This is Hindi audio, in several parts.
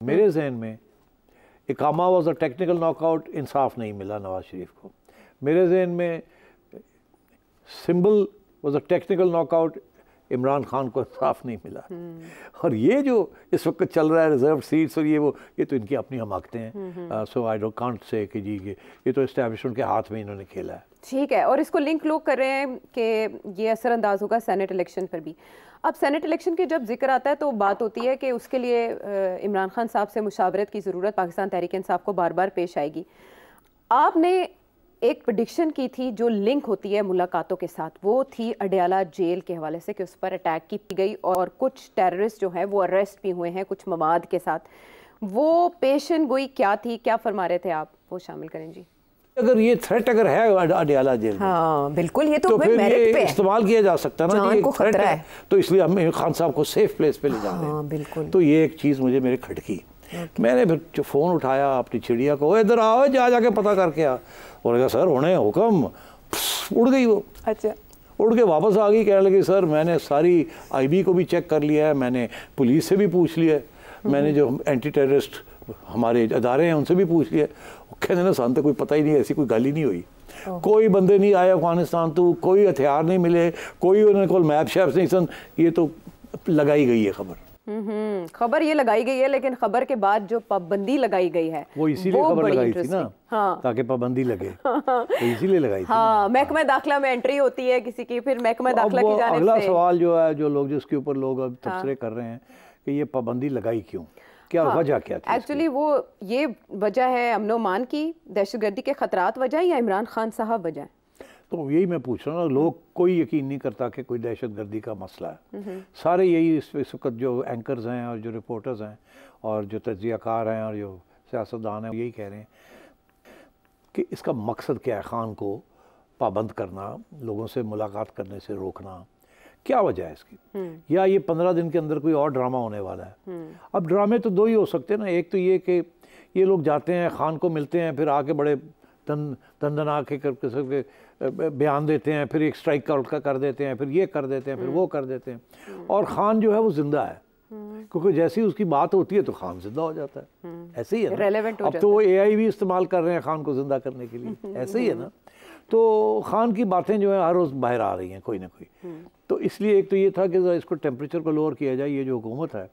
मेरे जहन में इकामा वॉज अ टेक्निकल नॉकआउट, इंसाफ नहीं मिला नवाज शरीफ को। मेरे जहन में symbol was a technical knockout, Imran Khan को इंसाफ नहीं मिला। और ये जो इस वक्त चल रहा है रिजर्व सीट्स और ये तो इनकी अपनी हमाकतें हैं। सो आई डोंट कांट से कि जी ये तो एस्टैब्लिशमेंट के हाथ में इन्होंने खेला है। ठीक है, और इसको लिंक लोग कर रहे हैं कि ये असरअंदाज होगा सेनेट इलेक्शन पर भी। अब सेनेट इलेक्शन के जब जिक्र आता है तो बात होती है कि उसके लिए इमरान खान साहब से मुशावरत की ज़रूरत पाकिस्तान तहरीक इंसाफ को बार बार पेश आएगी। आपने एक प्रेडिक्शन की थी जो लिंक होती है मुलाकातों के साथ, वो थी अडयाला जेल के हवाले से कि उस पर अटैक की गई और कुछ टेररिस्ट जो हैं वो अरेस्ट भी हुए हैं कुछ मवाद के साथ। वो पेशन गोई क्या थी, क्या फरमा रहे थे आप, वो शामिल करें जी। अगर ये थ्रेट अगर है अडयाला जेल में, हाँ बिल्कुल, ये तो फिर मेरिट ये पे इस्तेमाल किया जा सकता है ना, ये थ्रेट है, तो इसलिए हम खान साहब को सेफ प्लेस पे ले जा रहे हैं। बिल्कुल। तो ये एक चीज़ मुझे मेरे खटकी। मैंने फिर जो फ़ोन उठाया अपनी चिड़िया को, इधर आओ जाके पता करके आ। और कहा सर होने हुक्म, उड़ गई वो। अच्छा। उड़ के वापस आ गई, कहने लगी सर मैंने सारी आईबी को भी चेक कर लिया है, मैंने पुलिस से भी पूछ लिया है, मैंने जो एंटी टेररिस्ट हमारे अदारे हैं उनसे भी पूछ लिया। कहने ना सान तो कोई पता ही नहीं, ऐसी कोई गल ही नहीं हुई, कोई बंदे नहीं आए अफगानिस्तान तो, कोई हथियार नहीं मिले, कोई उन्होंने कोई मैप शैप नहीं सन। ये तो लगाई गई है खबर। खबर ये लगाई गई है, लेकिन खबर के बाद जो पाबंदी लगाई गई है वो इसीलिए खबर लगाई थी ना। हाँ। ताकि पाबंदी लगे। तो इसीलिए लगाई थी। हाँ, महकमा दाखिला में एंट्री होती है किसी की, फिर महकमा दाखिला की जानिब से अगला सवाल जो है, जो लोग जिसके ऊपर लोग अब तबसरे कर रहे हैं कि ये पाबंदी लगाई क्यों, क्या वजह क्या थी? एक्चुअली वो ये वजह है अमन-ओ-मान की, दहशतगर्दी के खतरात वजह, या इमरान खान साहब वजह? तो यही मैं पूछ रहा हूँ ना, लोग कोई यकीन नहीं करता कि कोई दहशतगर्दी का मसला है। सारे यही इस वक्त जो एंकर्स हैं और जो रिपोर्टर्स हैं और जो तज्ज़ियाकार हैं और जो सियासतदान हैं यही कह रहे हैं कि इसका मकसद क्या है, खान को पाबंद करना, लोगों से मुलाकात करने से रोकना, क्या वजह है इसकी? या ये 15 दिन के अंदर कोई और ड्रामा होने वाला है? अब ड्रामे तो दो ही हो सकते हैं ना, एक तो ये कि ये लोग जाते हैं खान को मिलते हैं, फिर आके बड़े तंदना के करके बयान देते हैं, फिर एक स्ट्राइक का कर देते हैं, फिर ये कर देते हैं, फिर वो कर देते हैं, और खान जो है वो जिंदा है, क्योंकि जैसे ही उसकी बात होती है तो खान जिंदा हो जाता है। ऐसे ही है ना। अब तो वो AI भी इस्तेमाल कर रहे हैं खान को जिंदा करने के लिए, ऐसे ही है ना। तो खान की बातें जो है हर रोज़ बाहर आ रही हैं कोई ना कोई। तो इसलिए एक तो ये था कि इसको टेम्परेचर को लोअर किया जाए। ये जो हुकूमत है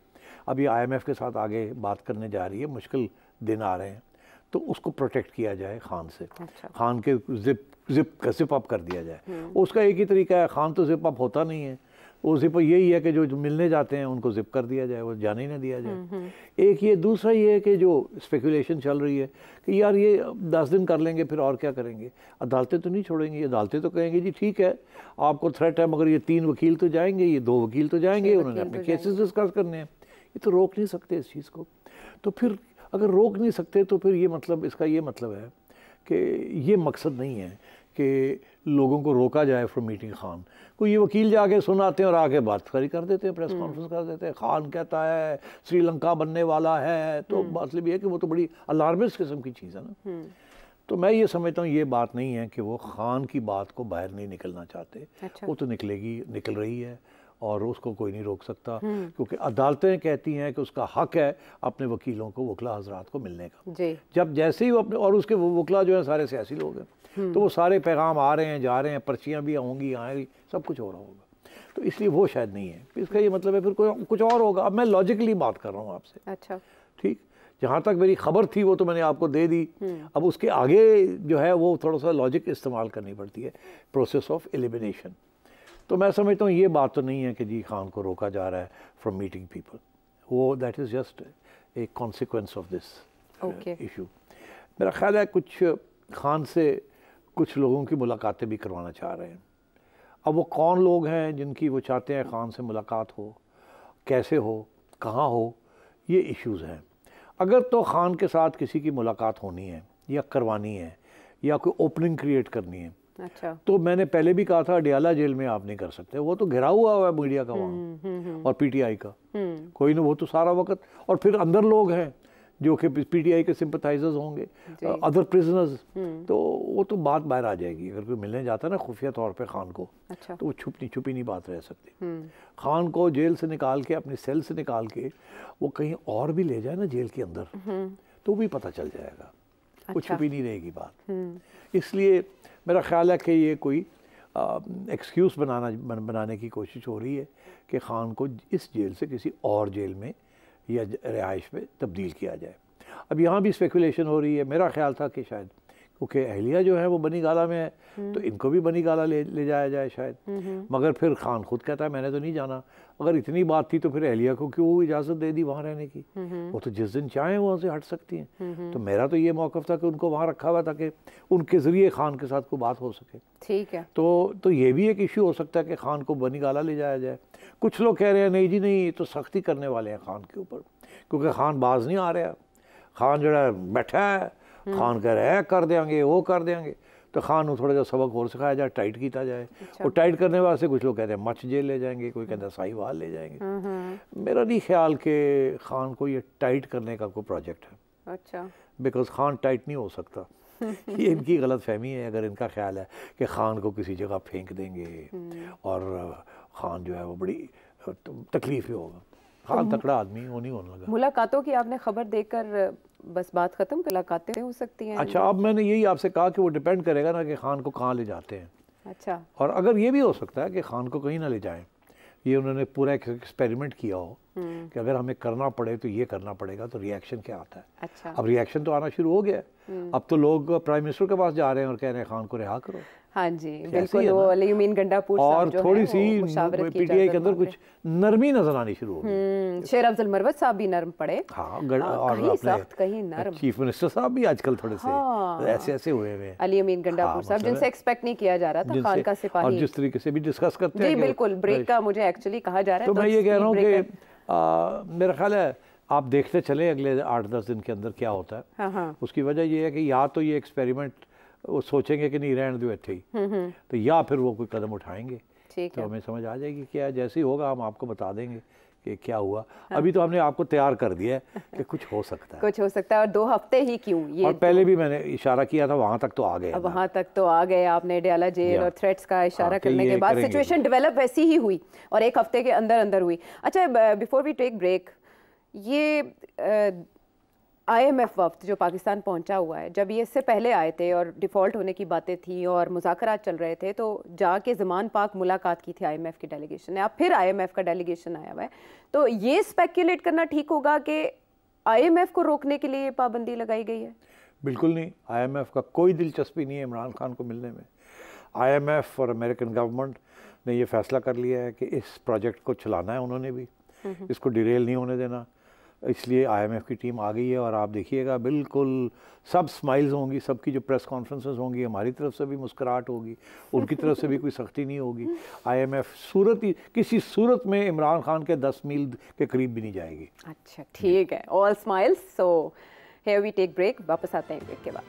अब ये IMF के साथ आगे बात करने जा रही है, मुश्किल दिन आ रहे हैं, तो उसको प्रोटेक्ट किया जाए खान से। अच्छा। खान के जिप अप कर दिया जाए। उसका एक ही तरीका है, खान तो जिप अप होता नहीं है, वो जिप यही है कि जो मिलने जाते हैं उनको जिप कर दिया जाए, वो जाने ही ना दिया जाए। एक ये, दूसरा ये है कि जो स्पेकुलेशन चल रही है कि यार ये 10 दिन कर लेंगे फिर और क्या करेंगे, अदालतें तो नहीं छोड़ेंगी, अदालतें तो कहेंगे जी ठीक है आपको थ्रेट है, मगर ये 3 वकील तो जाएंगे, ये 2 वकील तो जाएंगे, उन्होंने अपने केसेस डिस्कस करने हैं, ये तो रोक नहीं सकते इस चीज़ को। तो फिर अगर रोक नहीं सकते तो फिर ये मतलब, इसका ये मतलब है कि ये मकसद नहीं है कि लोगों को रोका जाए फ्रॉम मीटिंग खान। कोई ये वकील जाके सुनाते हैं और आके बात कर देते हैं, प्रेस कॉन्फ्रेंस कर देते हैं, खान कहता है श्रीलंका बनने वाला है, तो मतलब ये है कि वो तो बड़ी अलार्मिस्ट किस्म की चीज़ है ना। तो मैं ये समझता हूँ ये बात नहीं है कि वो खान की बात को बाहर नहीं निकलना चाहते। अच्छा। वो तो निकल रही है और उसको कोई नहीं रोक सकता, क्योंकि अदालतें कहती हैं कि उसका हक है अपने वकीलों को, वकला हजरात को मिलने का। जब जैसे ही वो अपने, और उसके वकला जो है सारे सियासी लोग हैं, तो वो सारे पैगाम आ रहे हैं जा रहे हैं, पर्चियाँ भी होंगी, आएंगी, सब कुछ हो रहा होगा, तो इसलिए वो शायद नहीं है। इसका ये मतलब है फिर कोई कुछ और होगा। अब मैं लॉजिकली बात कर रहा हूँ आपसे। अच्छा ठीक, जहाँ तक मेरी खबर थी वो तो मैंने आपको दे दी। अब उसके आगे जो है वो थोड़ा सा लॉजिक इस्तेमाल करनी पड़ती है, प्रोसेस ऑफ एलिमिनेशन। तो मैं समझता हूँ ये बात तो नहीं है कि जी खान को रोका जा रहा है फ्रॉम मीटिंग पीपल, वो that is just a consequence of this issue. मेरा ख्याल है कुछ खान से कुछ लोगों की मुलाकातें भी करवाना चाह रहे हैं। अब वो कौन लोग हैं जिनकी वो चाहते हैं खान से मुलाकात हो, कैसे हो, कहाँ हो, ये इश्यूज़ हैं। अगर तो खान के साथ किसी की मुलाकात होनी है या करवानी है या कोई ओपनिंग क्रिएट करनी है, अच्छा, तो मैंने पहले भी कहा था अडयाला जेल में आप नहीं कर सकते, वो तो घिरा हुआ है मीडिया का वहाँ और PTI का, कोई ना, वो तो सारा वक्त, और फिर अंदर लोग हैं जो कि पीटीआई के सिंपथाइजर्स होंगे, अदर प्रिजनर्स, तो वो तो बात बाहर आ जाएगी। अगर कोई मिलने जाता है ना खुफिया तौर पे खान को, अच्छा। तो वो छुपी नहीं बात रह सकती। खान को जेल से निकाल के, अपनी सेल से निकाल के वो कहीं और भी ले जाए ना जेल के अंदर, तो भी पता चल जाएगा। अच्छा। वो छुपी नहीं रहेगी बात। इसलिए मेरा ख्याल है कि ये कोई एक्सक्यूज़ बनाने की कोशिश हो रही है कि खान को इस जेल से किसी और जेल में या रिहाइश में तब्दील किया जाए। अब यहाँ भी स्पेकुलेशन हो रही है। मेरा ख्याल था कि शायद क्योंकि अहलिया जो है वो बनी गाला में है, तो इनको भी बनी गाला ले जाया जाए शायद। मगर फिर खान खुद कहता है मैंने तो नहीं जाना। अगर इतनी बात थी तो फिर अहलिया को क्यों इजाज़त दे दी वहाँ रहने की? वो तो जिस दिन चाहें वहाँ से हट सकती हैं। तो मेरा तो ये मौक़िफ़ था कि उनको वहाँ रखा हुआ ताकि उनके ज़रिए खान के साथ कोई बात हो सके। ठीक है। तो ये भी एक इशू हो सकता है कि खान को बनी गाला ले जाया जाए। कुछ लोग कह रहे हैं नहीं जी नहीं, तो सख्ती करने वाले हैं खान के ऊपर, क्योंकि खान बाज नहीं आ रहा। खान जरा बैठा है, खान कह रहे हैं कर देंगे वो कर देंगे, तो खान को थोड़ा सा सबक और सिखाया जाए, टाइट किया जाए। अच्छा। और टाइट करने वास्ते कुछ लोग कहते हैं मच जेल ले जाएंगे, कोई कहता है साहिवाल ले जाएंगे। मेरा नहीं ख्याल कि खान को ये टाइट करने का कोई प्रोजेक्ट है। अच्छा। बिकॉज खान टाइट नहीं हो सकता। ये इनकी गलत फहमी है। अगर इनका ख्याल है कि खान को किसी जगह फेंक देंगे और खान जो है वो बड़ी तकलीफ ही होगा। खान तकड़ा आदमी वो नहीं होने लगा। मुलाकातों की आपने खबर देकर बस बात खत्म, मुलाकातें हो सकती हैं। अच्छा, अब मैंने यही आपसे कहा कि वो डिपेंड करेगा ना कि खान को कहाँ ले जाते हैं। अच्छा। और अगर ये भी हो सकता है कि खान को कहीं ना ले जाएं, ये उन्होंने पूरा एक एक्सपेरिमेंट किया हो कि अगर हमें करना पड़े तो ये करना पड़ेगा, तो रिएक्शन क्या आता है। अच्छा। अब रिएक्शन तो आना शुरू हो गया। अब तो लोग प्राइम मिनिस्टर के पास जा रहे हैं और कह रहे हैं खान को रिहा करो। हाँ जी बिल्कुल। वो अलीमीन गंडापुर और थोड़ी सी पीटीआई के अंदर कुछ नरमी नजर आनी शुरू हो गई। शेर अफजल मरवत साहब भी नरम पड़े। हाँ, और कहीं नरम चीफ मिनिस्टर साहब भी आजकल थोड़े से ऐसे हुए हुए। अलीमीन गंडापुर साहब जिनसे एक्सपेक्ट नहीं किया जा रहा था खान का सिपाही, और जिस तरीके से भी डिस्कस करते हैं। जी बिल्कुल। ब्रेक का मुझे एक्चुअली कहा जा रहा है, तो मैं ये कह रहा हूँ कि मेरा ख्याल है आप देखते चले अगले 8-10 दिन के अंदर क्या होता है। हाँ। उसकी वजह ये है कि या तो ये एक्सपेरिमेंट वो सोचेंगे कि नहीं रहने दो इतने ही, तो या फिर वो कोई कदम उठाएंगे। तो हमें समझ आ जाएगी क्या है। जैसे ही होगा हम आपको बता देंगे कि क्या हुआ। हाँ। अभी तो हमने आपको तैयार कर दिया है कि कुछ हो सकता है। कुछ हो सकता है। और 2 हफ्ते ही क्यों, ये और पहले भी मैंने इशारा किया था, वहाँ तक तो आ गए। वहाँ तक तो आ गए आपने। डयाला जेल और थ्रेट्स का इशारा करने के बाद सिचुएशन डेवलप वैसी ही हुई और 1 हफ्ते के अंदर अंदर हुई। अच्छा, बिफोर वी टेक ब्रेक, ये IMF वफ्द जो पाकिस्तान पहुंचा हुआ है, जब ये इससे पहले आए थे और डिफ़ॉल्ट होने की बातें थी और मुज़ाकरात चल रहे थे, तो जाके ज़मान पाक मुलाकात की थी IMF की डेलीगेशन ने। अब फिर IMF का डेलीगेशन आया हुआ है, तो ये स्पेक्युलेट करना ठीक होगा कि IMF को रोकने के लिए पाबंदी लगाई गई है? बिल्कुल नहीं। IMF का कोई दिलचस्पी नहीं है इमरान खान को मिलने में। IMF और अमेरिकन गवर्नमेंट ने ये फैसला कर लिया है कि इस प्रोजेक्ट को चलाना है उन्होंने भी, इसको डिरेल नहीं होने देना। इसलिए IMF की टीम आ गई है और आप देखिएगा बिल्कुल सब स्माइल्स होंगी। सबकी जो प्रेस कॉन्फ्रेंसेस होंगी, हमारी तरफ से भी मुस्कुराहट होगी, उनकी तरफ से भी कोई सख्ती नहीं होगी। IMF किसी सूरत में इमरान खान के 10 मील के करीब भी नहीं जाएगी। अच्छा, ठीक है। All smiles. So here we take break, वापस आते हैं ब्रेक के बाद।